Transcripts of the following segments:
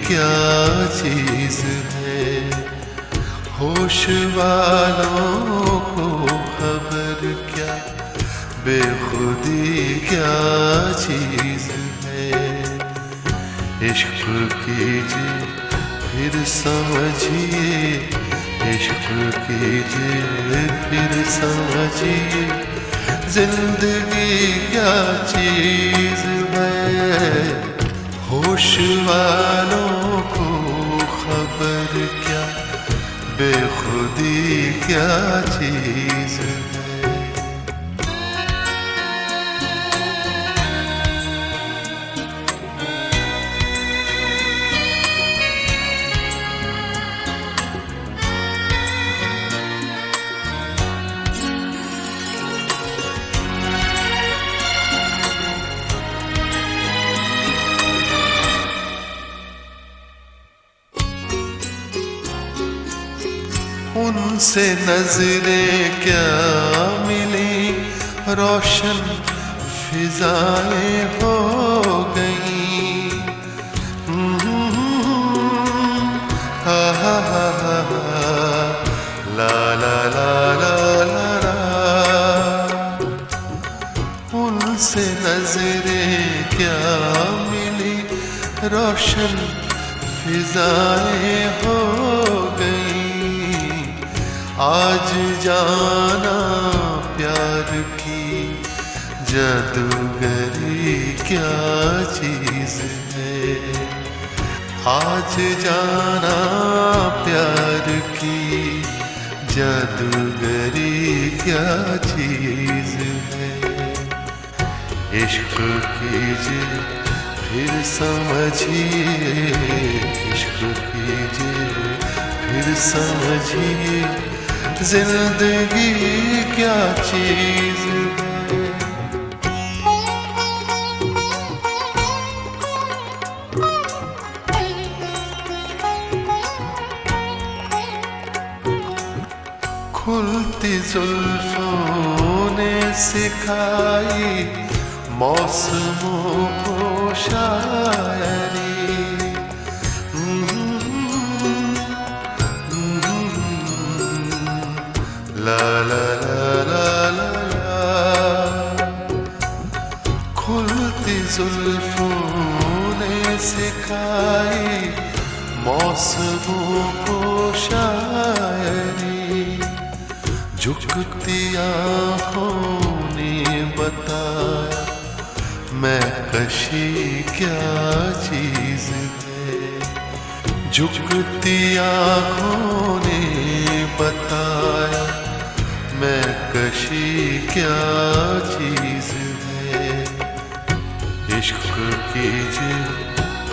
क्या चीज है, होश वालों को खबर क्या, बेखुदी क्या चीज है। इश्क कीजिए फिर समझिए, इश्क कीजिए फिर समझिए, जिंदगी क्या चीज है, होश वालों को खबर क्या, बेखुदी क्या चीज है। उनसे नजरें क्या मिली, रोशन फिजाएं हो गई। हा हा हा हा ला ला ला ला ला ला। उनसे नजरें क्या मिली, रोशन फिजाएं हो गई। आज जाना प्यार की जादूगरी क्या चीज है, आज जाना प्यार की जादूगरी क्या चीज है। इश्क कीजिए फिर समझिए, इश्क कीजिए फिर समझिए, जिंदगी क्या चीज है। खुलती जुल्फों ने सिखाई मौसमों को शायरी। ला ला ला ला ला ला। खुलती जुल्फों ने सिखाई मौसमों को शायरी। झुकती आँखों ने बताया मैं कशी क्या चीज है, झुकती आँखों ने बताया मैं कशी क्या चीज है। इश्क कीजिए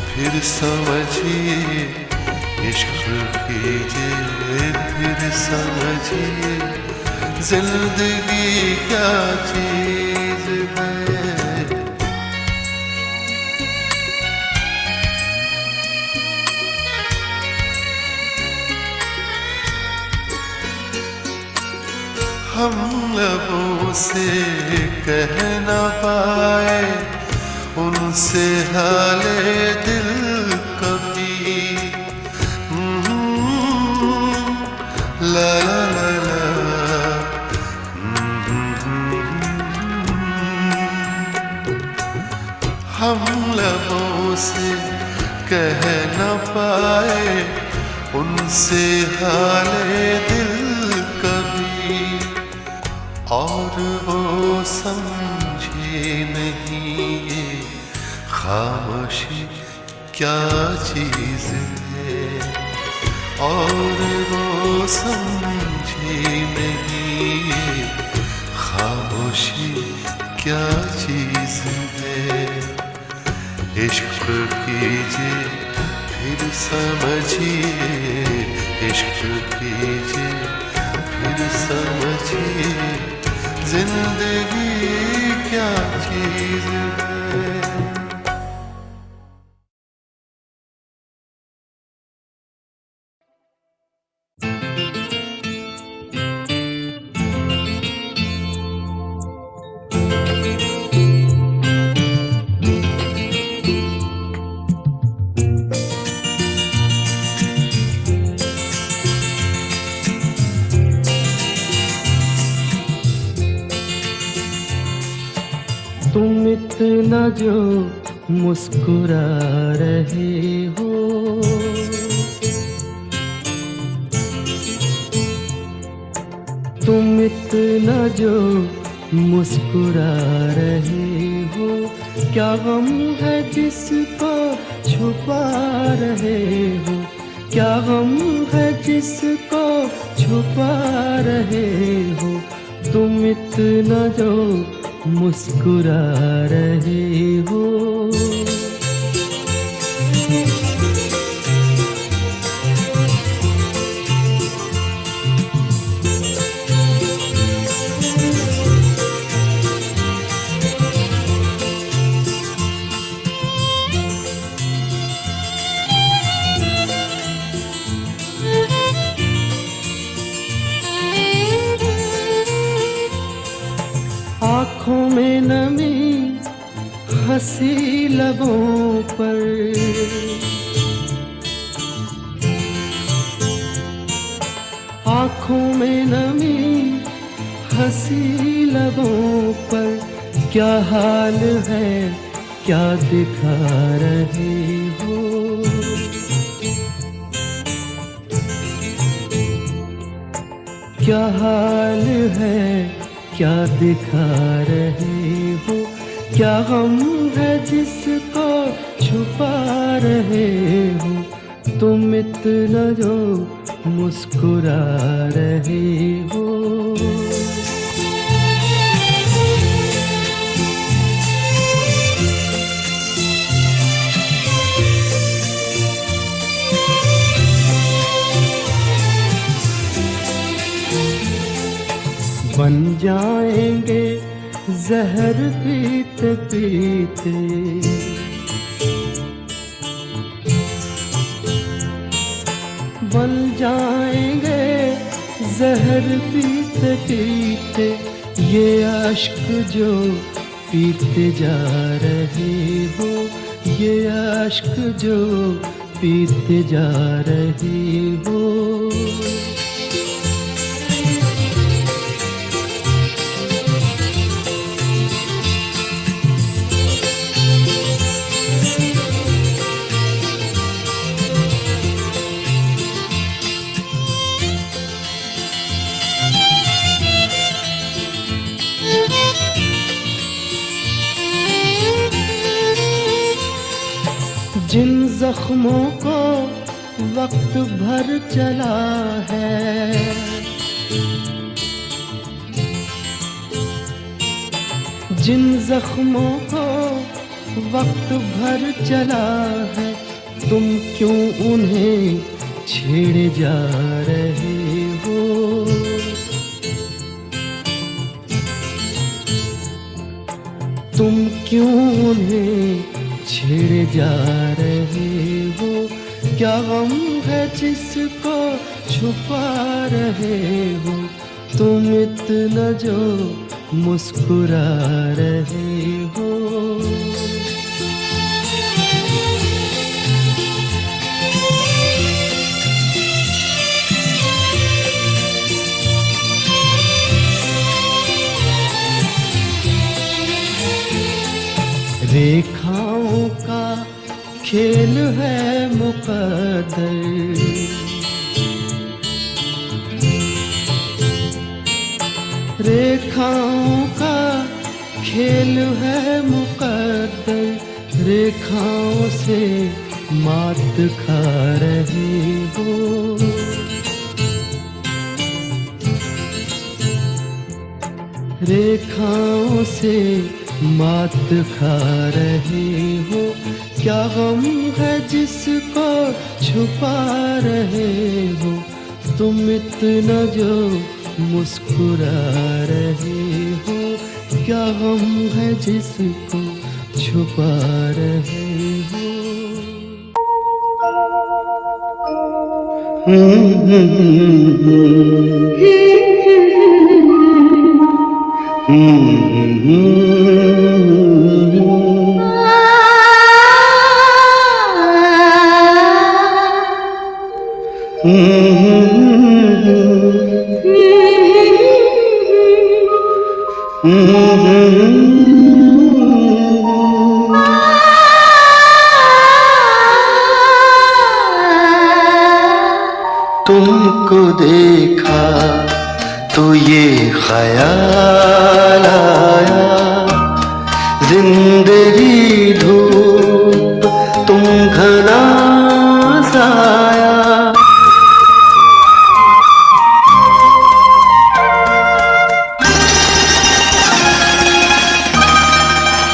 फिर समझिए, इश्क कीजिए फिर समझिए, जिंदगी क्या चीज है। हम लबों से कह न पाए उनसे हाले दिल कभी। ला ला ला ला। हम लबों से कह न पाए उनसे हाले दिल कभी, और वो समझे नहीं ये खामोशी क्या चीज है, और वो समझे नहीं ये खामोशी क्या चीज है। इश्क कीजिए फिर समझिए, इश्क कीजिए फिर समझिए, जिंदगी क्या चीज है। तुम इतना जो मुस्कुरा रहे हो, तुम इतना जो मुस्कुरा रहे हो, क्या गम है जिसको छुपा रहे हो, क्या गम है जिसको छुपा रहे हो, तुम इतना जो मुस्कुरा रहे हो। आँखों में नमी हंसी लबों पर, आँखों में नमी हंसी लबों पर, क्या हाल है क्या दिखा रहे हो, क्या हाल है क्या दिखा रहे हो, क्या गम है जिसको छुपा रहे हो, तुम इतना जो मुस्कुरा रहे हो। बन जाएंगे जहर पीते पीते, बन जाएंगे जहर पीते पीते, ये अश्क जो पीते जा रहे हो, ये अश्क जो पीते जा रहे हो। जिन जख्मों को वक्त भर चला है, जिन जख्मों को वक्त भर चला है, तुम क्यों उन्हें छेड़े जा रहे हो, तुम क्यों उन्हें छेड़े जा रहे हो, क्या गम है जिसको छुपा रहे हो, तुम इतना जो मुस्कुरा रहे हो। रेखाओं का खेल है मुकद्दर, रेखाओं का खेल है मुकद्दर, रेखाओं से मात खा रहे हो, रेखाओं से मात खा रहे हो, क्या गम है जिसको छुपा रहे हो, तुम इतना जो मुस्कुरा रहे हो, क्या गम है जिसको छुपा रहे हो। तुमको देखा तो ये ख्याल आया, जिंदगी धूप तुम घना साया।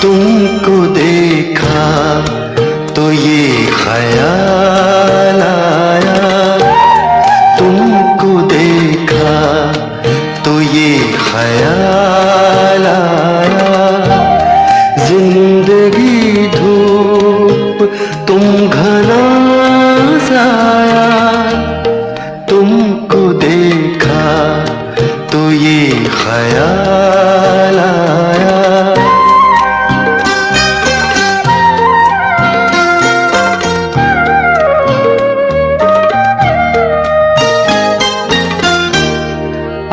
तुमको देखा तो ये ख्याल आया, तुमको देखा तो ये ख्याल आया, जिंदगी धूप तुम घना साया। तुमको देखा तो ये ख्याल आया।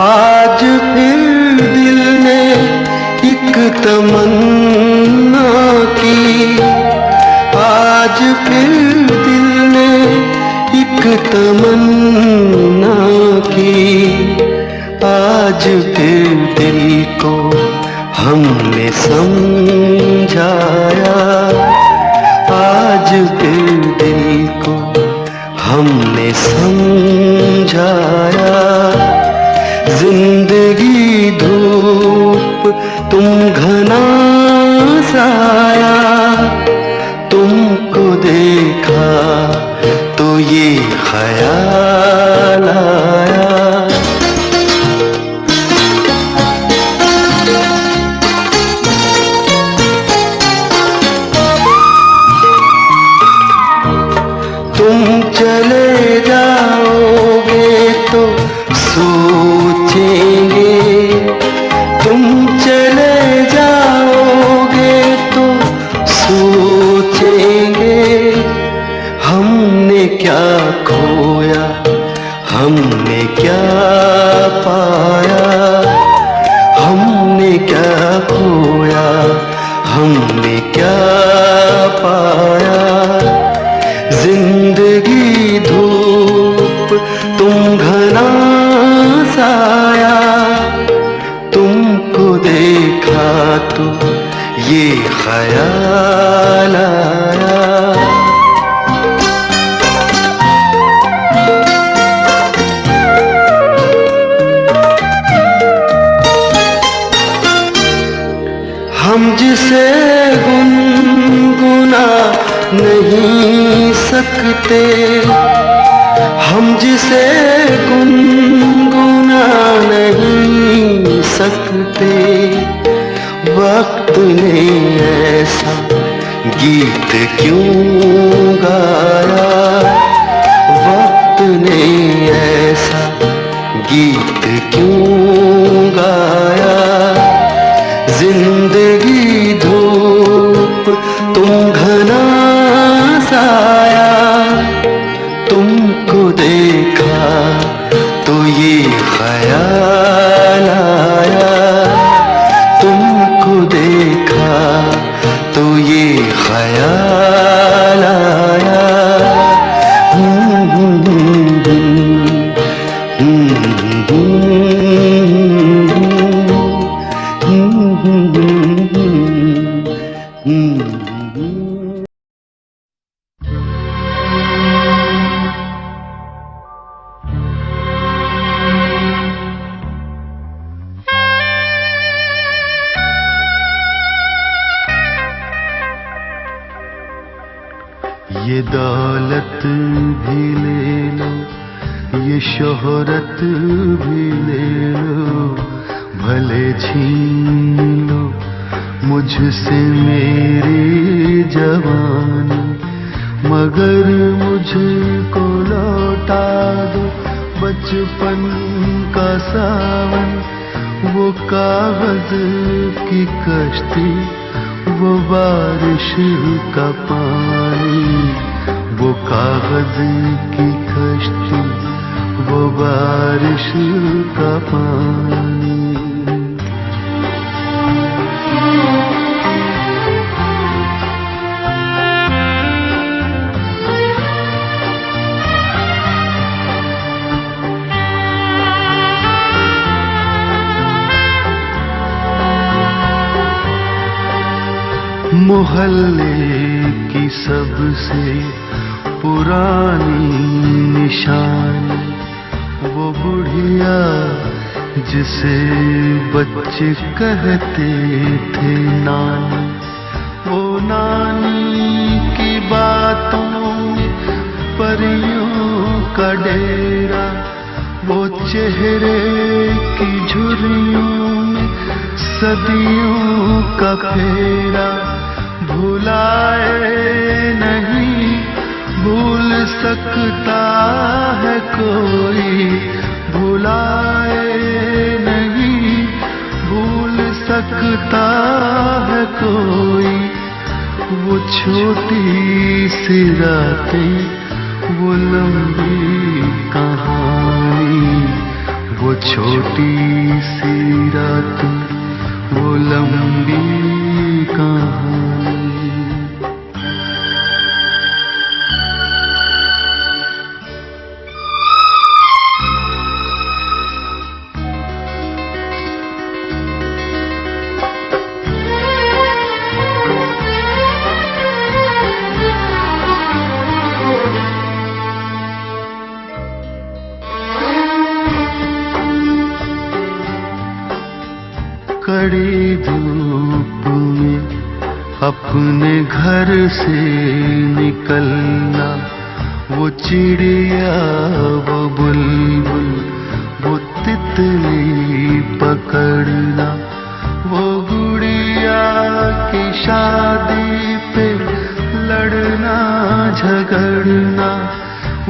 आज फिर दिल ने एक तमन्ना की, आज फिर दिल ने एक तमन्ना की, आज फिर दिल को हमने समझाया, आज फिर दिल को हमने समझाया। जिंदगी धूप तुम घना साया, तुमको देखा तो ये ख्याल आया। तुम चले जाओगे तो सोचेंगे, तुम चले जाओगे तो सोचेंगे, हमने क्या खोया हमने क्या पाया, हमने क्या खोया हमने क्या पाया। जिंदगी धूप तुम घना साया, तुमको देखा तो ये ख्याल आया। हम जिसे गुनगुना नहीं सकते, हम जिसे गुनगुना नहीं सकते, वक्त ने ऐसा गीत क्यों गाया, वक्त ने ऐसा गीत क्यों गाया। जिंदगी धूप तुम घना साया, तुमको देखा तो ये ख्याल आया, तुमको देखा तो ये ख्याल आया। ये दौलत भी ले लो, ये शोहरत भी ले लो, भले छीन लो मुझसे मेरी जवानी, मगर मुझको लौटा दो बचपन का सावन। वो कागज की कश्ती, वो बारिश का पानी, वो कागज की कश्ती, वो बारिश का पानी। मोहल्ले की सबसे पुरानी निशानी, वो बुढ़िया जिसे बच्चे कहते थे नानी। वो नानी की बातों में परियों का डेरा, वो चेहरे की झुर्रियों में सदियों का फेरा। भुलाए नहीं भूल सकता है कोई, भुलाए नहीं भूल सकता है कोई। वो छोटी सी रातें, वो लंबी कहानी, वो छोटी सी रातें, वो लंबी कहानी। कड़ी धूप में अपने घर से निकलना, वो चिड़िया वो बुलबुल वो तितली पकड़ना। वो गुड़िया की शादी पे लड़ना झगड़ना,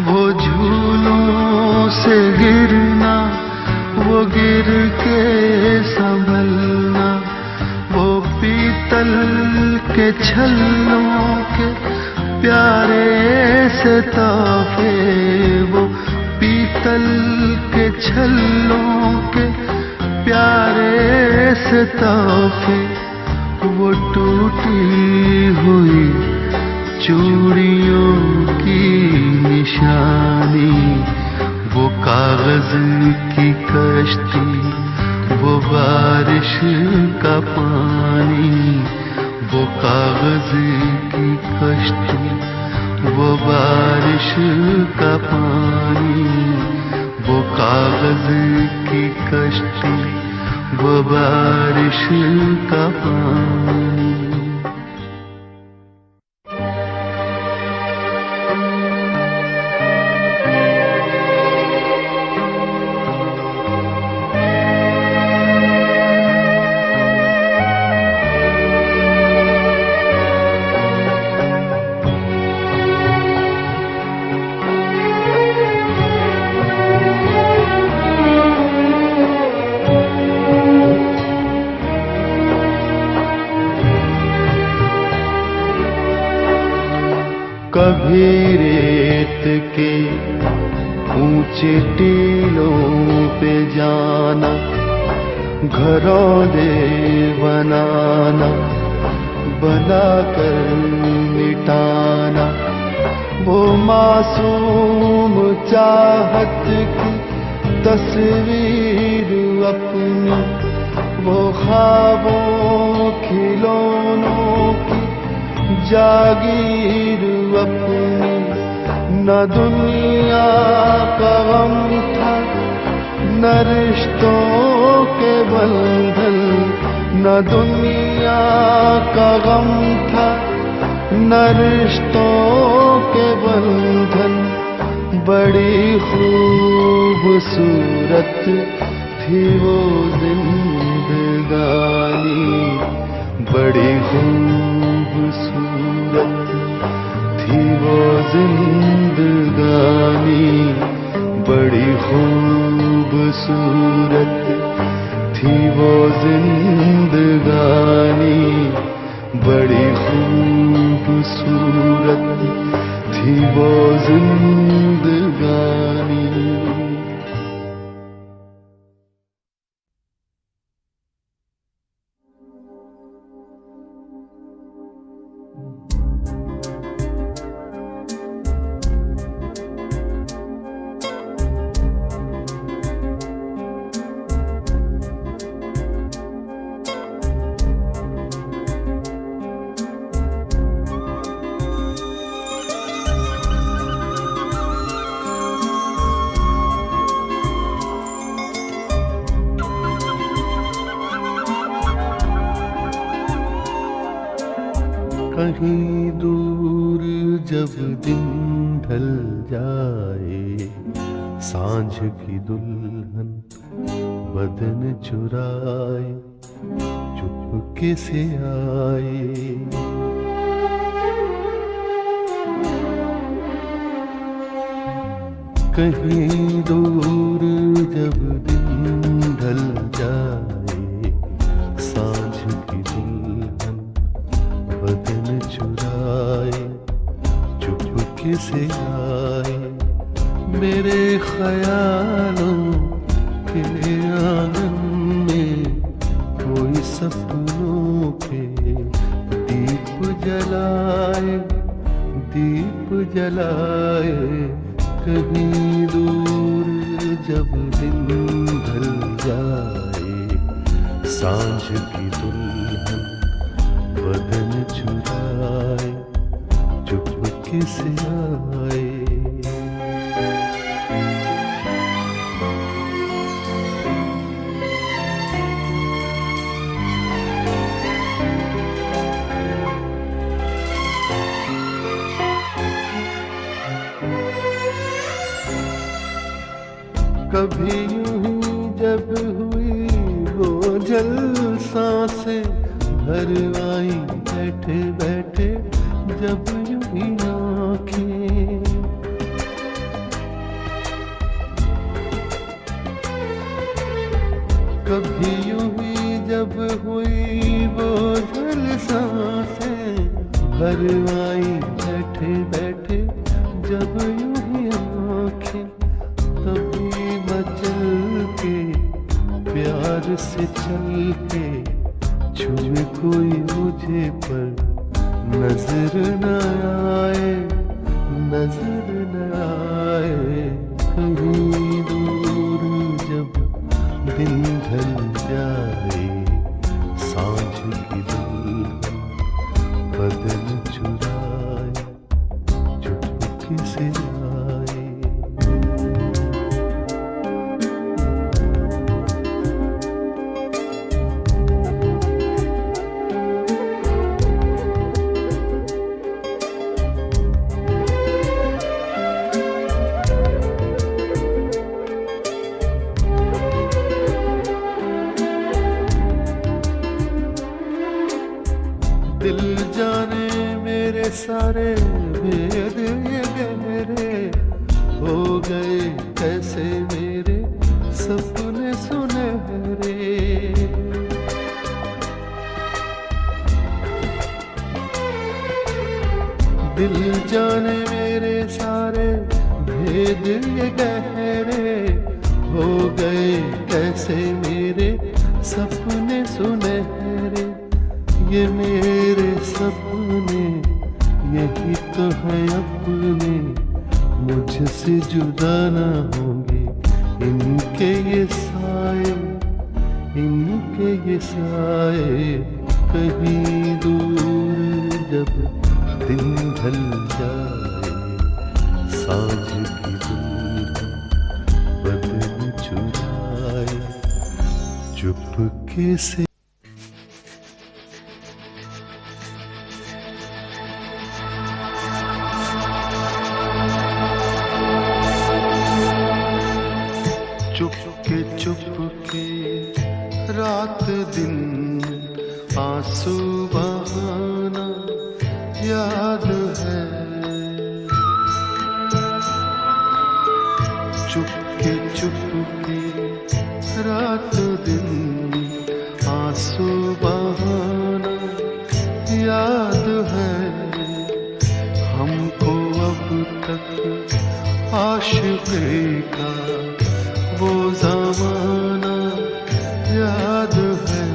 वो झूलों से गिरना, वो गिर के संभलना। वो पीतल के छल्लों के प्यारे से तोहफे, वो पीतल के छल्लों के प्यारे से तोहफे। वो टूटी हुई चूड़ियों की निशानी, वो कागज की कश्ती, वो बारिश का पानी। वो कागज की कश्ती, वो बारिश का पानी। वो कागज की कश्ती, वो बारिश का पानी। कभी रेत के ऊंचे टीलों पे जाना, घरौंदे बनाना, बनाकर मिटाना। वो मासूम चाहत की तस्वीर अपनी, वो ख्वाबों खिलौनों की जागीर अपनी। न दुनिया का गम था, न रिश्तों के बंधन। न दुनिया का गम था, न रिश्तों के बंधन। बड़ी खूबसूरत थी वो जिंदगानी, बड़ी खूबसूरत थी वो जिंदगानी। बड़ी खूबसूरत थी वो जिंदगानी, बड़ी खूबसूरत थी वो जिंदगानी। कहीं दूर जब दिन ढल जाए, सांझ की दुल्हन बदन चुराए चुपके से आए। कहीं दूर जब दिन ढल जाए, सांझ की दुल्हन बदन चुराए चुपके से आए। मेरे ख्यालों के आंगन में कोई सपनों के दीप जलाए, दीप जलाए। कहीं दूर जब दिन ढल जाए, सांझ की दुल्हन बदन चुराए चुपके से आए। कभी यूं ही जब हुई वो जल सांसें भर आई बैठे बैठे जब यूं ही आँखें। कभी यूं ही जब हुई वो जल सांसें भर आई बैठे बैठे जब यूं ही आँखें। तभी चल के प्यार से चल के छुए कोई मुझे पर नजर न आए, नजर न आए। कहीं दूर जब दिन ढल जाए, सांझ की दुल्हन बदन चुराए चुपके से आए। दिल जाने मेरे सारे भेद ये गहरे हो गए कैसे मेरे सपने सुनहरे। दिल जाने मेरे सारे भेद ये गहरे हो गए कैसे मेरे सपने सुनहरे। ये मेरे सपने यही तो है अपने, मुझसे जुदा न होंगे इनके ये साए, इनके ये साए। कहीं दूर जब दिन ढल जाए, सांझ की दुल्हन बदन चुराए चुपके से। चुपके चुपके रात दिन आंसू बहाना याद है। चुपके चुपके रात दिन आंसू बहाना याद है। हमको अब तक आशिक़ी का वो ज़माना याद है।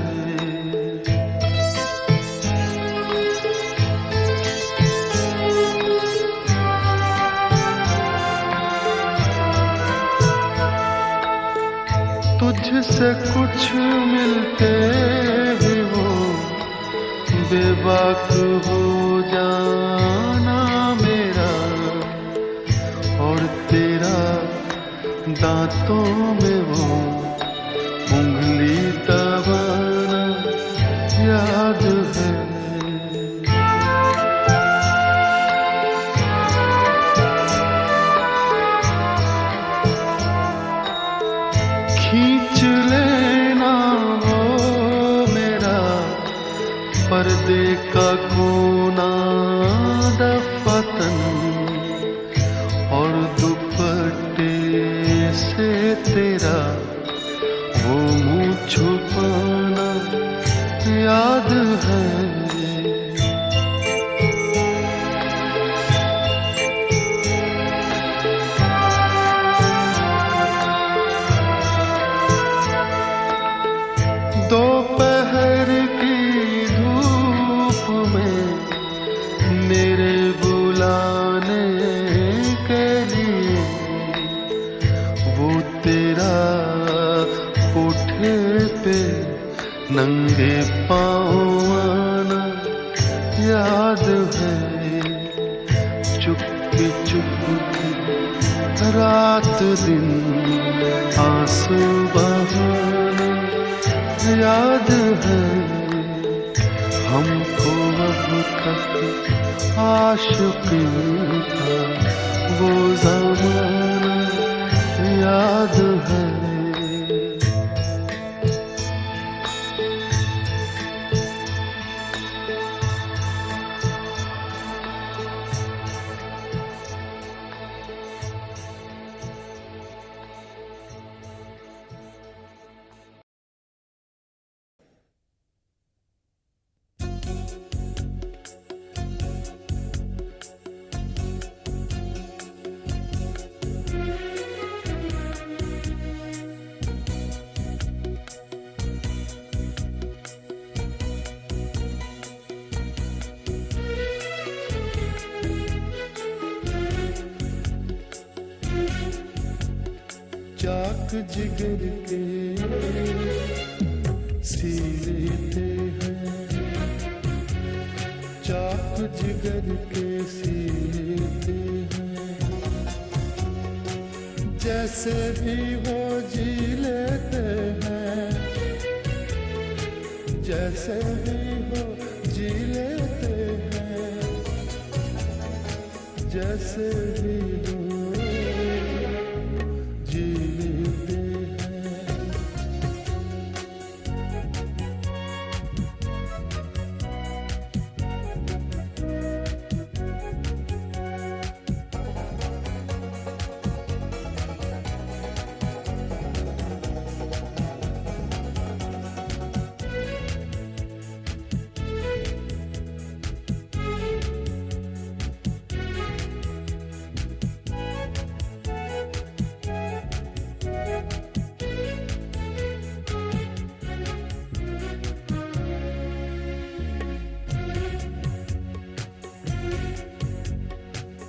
तुझसे कुछ मिलते ही वो बेबाक हो जाना मेरा, और तेरा दांतों में वो उंगली दबाना याद है। का कोना दफातन और दुपट्टे से तेरा वो मुँह छुपाना याद है। दोपहर की धूप में मेरे बुलाने के लिए वो तेरा कोठे पे नंगे पाँव आना याद है। चुपके चुपके रात दिन आंसू बहाना याद है। हमको अब तक आशिकी का वो ज़माना याद है। चाक जिगर के सी लेते हैं, चाक जिगर के सी लेते हैं। जैसे भी वो जी लेते हैं, जैसे भी वो जी लेते हैं, जैसे भी वो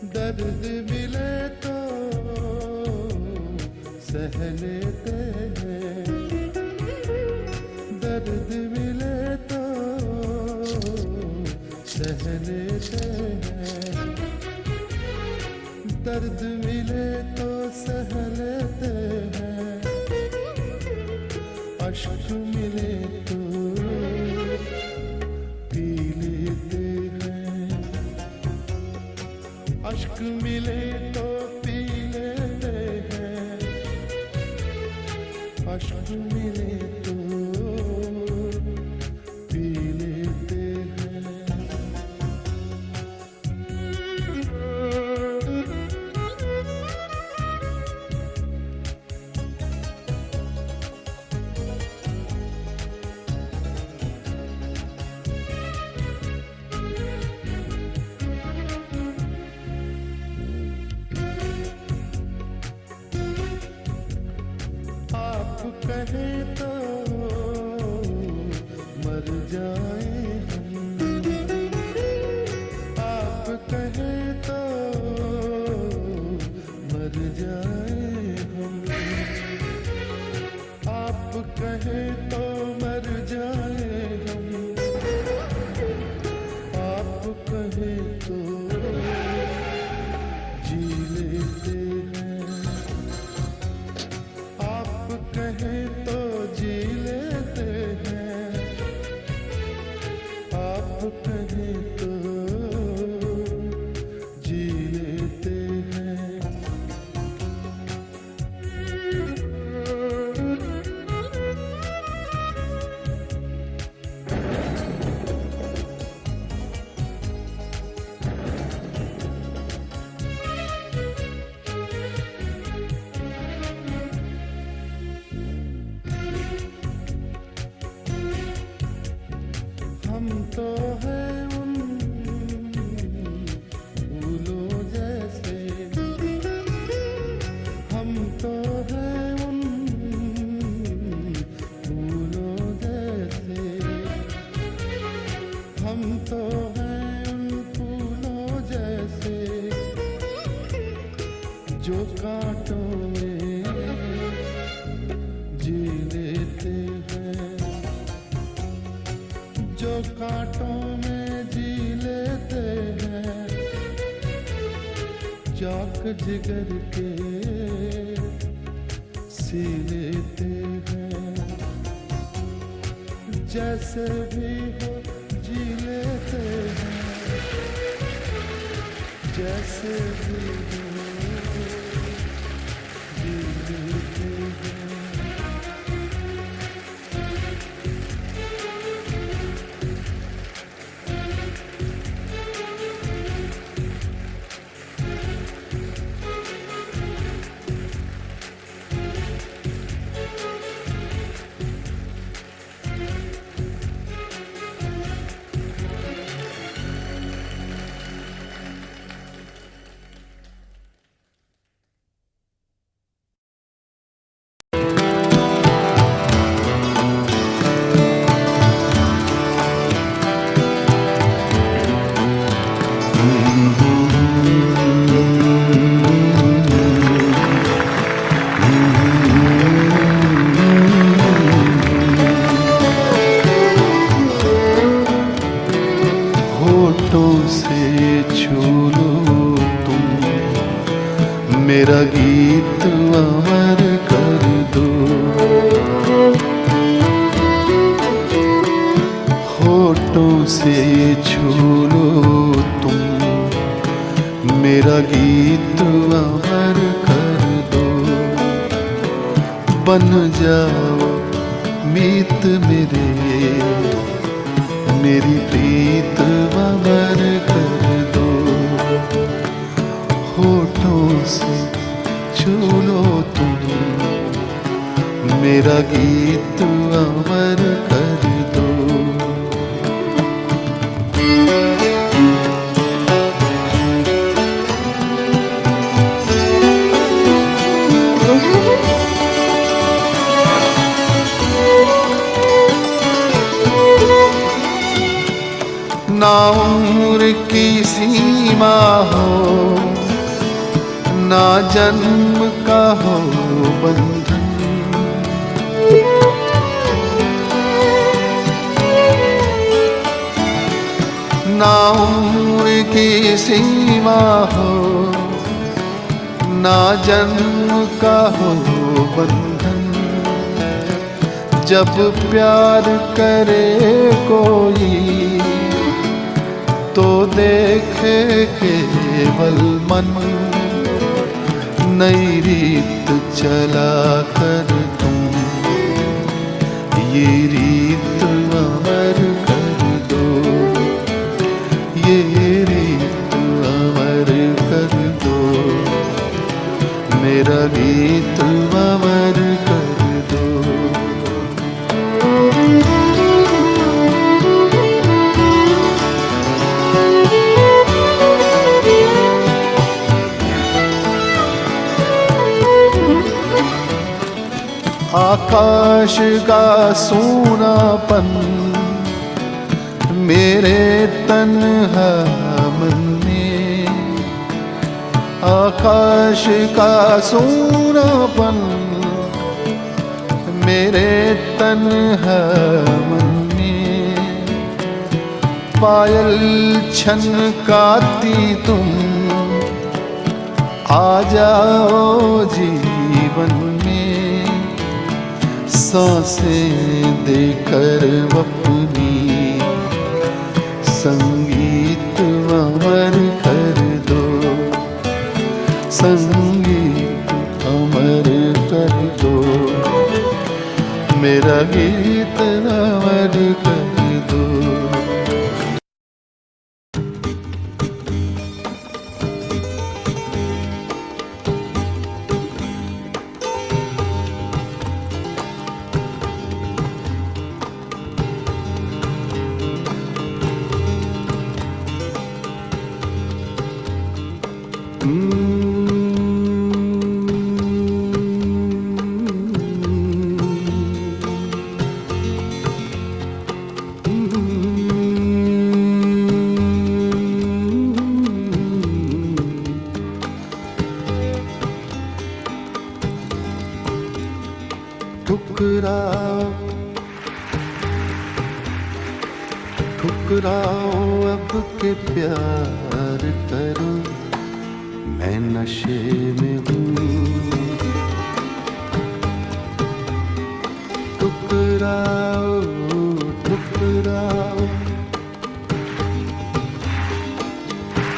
दर्द मिले तो सह लेते हैं, दर्द मिले तो सह लेते हैं, दर्द मिले तो सह लेते हैं। अश्क मिले तो पी लेते हैं, अश्क मिले तो पी लेते हैं, अश्क मिले तो पी लेते हैं। कहे तो मर जाए हम, आप कहे तो मर जाए हम, आप कहे तो मर जाए हम, आप कहे तो जी लेते हैं, आप कहे तो जी जो कांटों में जी लेते हैं, जो कांटों में जी लेते हैं, चाक जिगर के सी लेते हैं, जैसे भी हो जी लेते हैं, जैसे भी हो जी लेते हैं। होठों से छू लो तुम, मेरा गीत अमर कर दो। होठों से छू लो तुम, मेरा गीत अमर कर दो। बन जाओ मीत मेरे, मेरी प्रीत अमर कर दो। होठों से छू लो तुम, मेरा गीत अमर कर दो। ना उम्र की सीमा हो, ना जन्म का हो बंधन, ना उम्र की सीमा हो, ना जन्म का हो बंधन। जब प्यार करे कोई तो देखे केवल मन, नई रीत चला कर तुम, ये रीत अमर कर दो, ये रीत अमर कर दो, मेरा गीत अमर कर दो। आकाश का सूनापन मेरे तन्हा मन में, आकाश का सूनापन मेरे तन्हा मन में। पायल छनकाती तुम, आ जाओ जीवन में, सांसें देकर अपनी संगीत अमर कर दो, संगीत अमर कर दो, मेरा गीत अमर कर दो। ठुकराओ ठुकराओ अब के प्यार करो, मैं नशे में हूँ। ठुकराओ ठुकराओ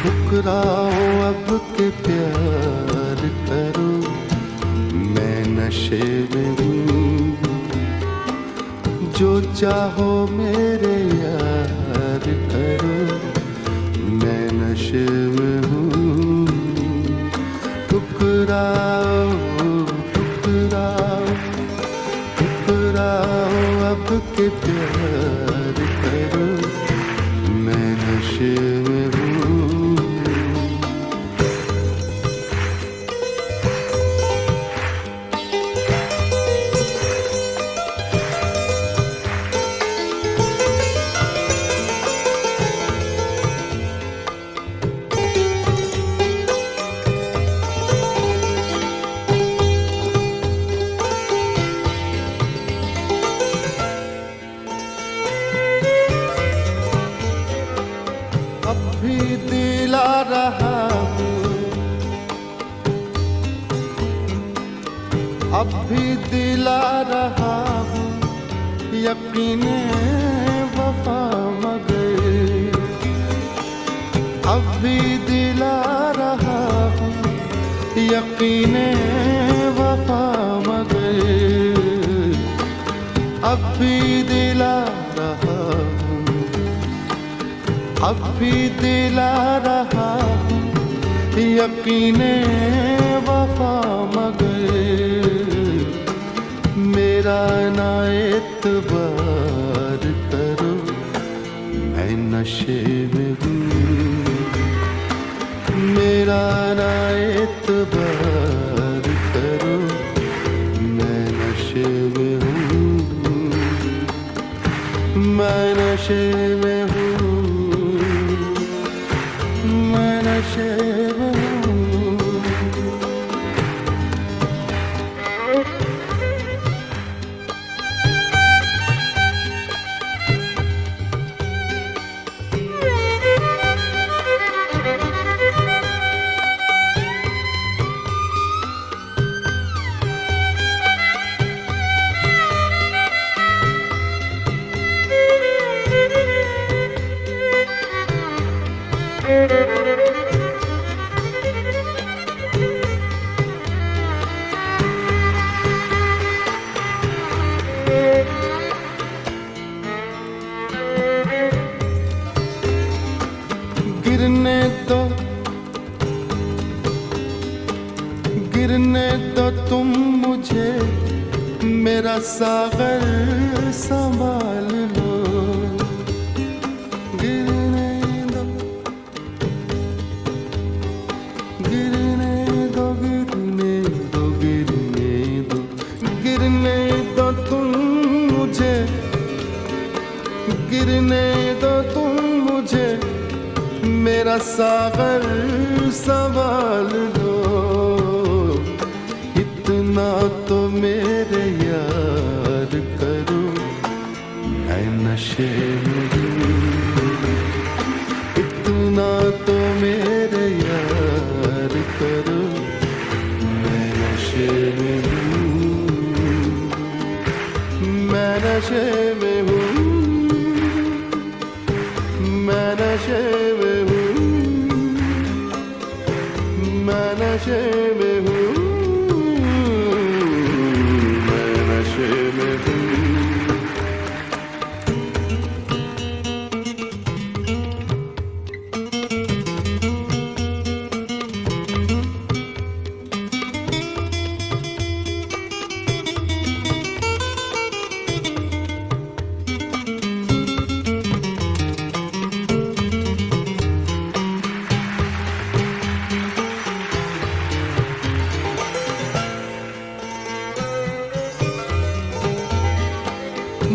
ठुकराओ अब के प्यार करो, मैं नशे में हूँ। जो चाहो मेरे यार करो, मैं नशे में हूँ। ठुकराओ ठुकराओ ठुकराओ अब के प्यार करो, मैं नशे में हूँ। अब भी दिला रहा हूँ, अब भी दिला रहा हूँ, यकीने वफा मगर। अब भी दिला रहा हूँ, यकीने वफा मगर। अब भी दिला रहा हूँ, अब भी दिला रहा हूँ, यकीने वफा मगर। मेरा ना एतबार करो, मैं नशे में हूँ। मेरा ना एतबार करो, मैं नशे में हूँ। मैं नशे में हूँ, मैं नशे में हूँ। गिरने दो, गिरने दो तुम मुझे, मेरा सागर संभाल लो। गिरने दो, गिरने दो, गिरने दो, गिरने दो, गिरने दो तुम मुझे, गिरने दो तुम मुझे, मेरा सागर संभाल लो। इतना तो मेरे यार करो, मैं नशे में हूँ। इतना तो मेरे यार करो, मैं नशे में हूँ। मैं नशे में हूँ, मैं नशे में हूँ, मैं नशे में हूँ, मैं नशे में हूँ।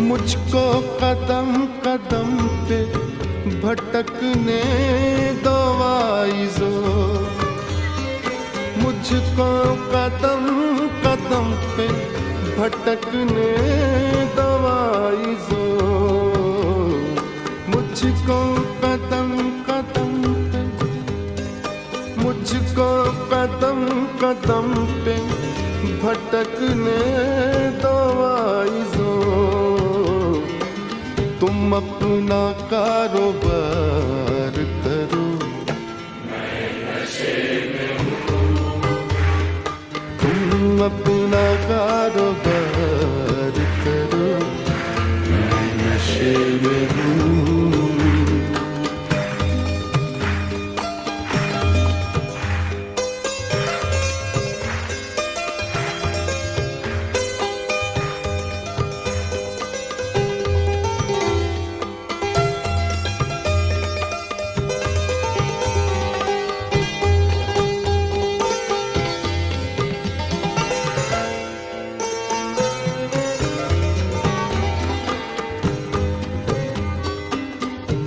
मुझको कदम कदम पे भटकने दो आइज़ो, मुझको कदम कदम पे भटकने दवाई जो मुझको कदम कदम पे, मुझको कदम कदम पे भटकने दवाई जो तुम अपना कारोबार करो। तुम अपना कारोबार करो, मैं नशे में हूँ।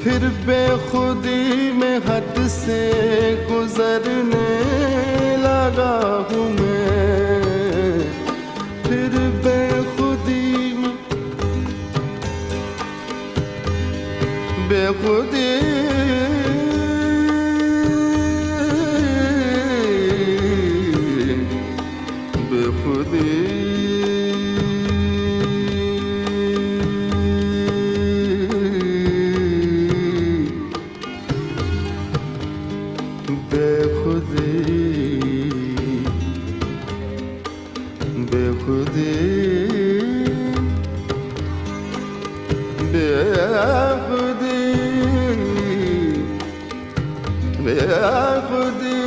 फिर बेखुदी में हद से गुजरने लगा हूँ मैं, फिर बेखुदी में बेखुदी बेखुदी बेखुदी बेखुदी बेखुदी बेखुदी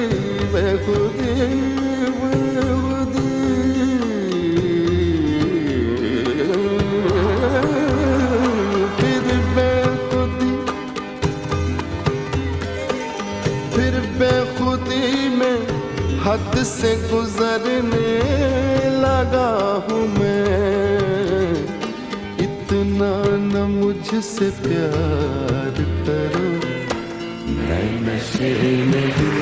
बेखुदी फिर बेखुदी में हद से गुजरने लगा हूँ मैं। इतना न मुझसे प्यार करो, मैं नशे में हूँ।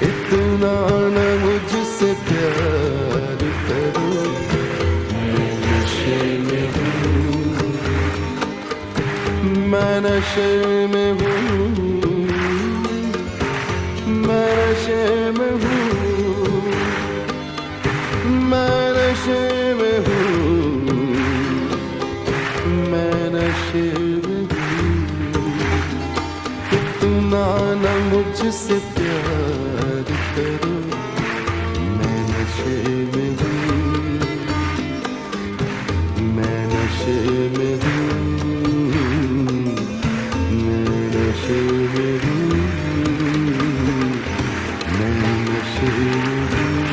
इतना न मुझसे प्यार करो, मैं नशे में हूँ। मैं नशे में हूँ, मैं नशे में हूँ, मैं नशे में हूँ, मैं नशे में हूँ। इतना न मुझसे प्यार करो, मैं नशे में हूँ, मैं नशे में हूँ, मैं नशे में हूँ, मैं नशे में हूँ।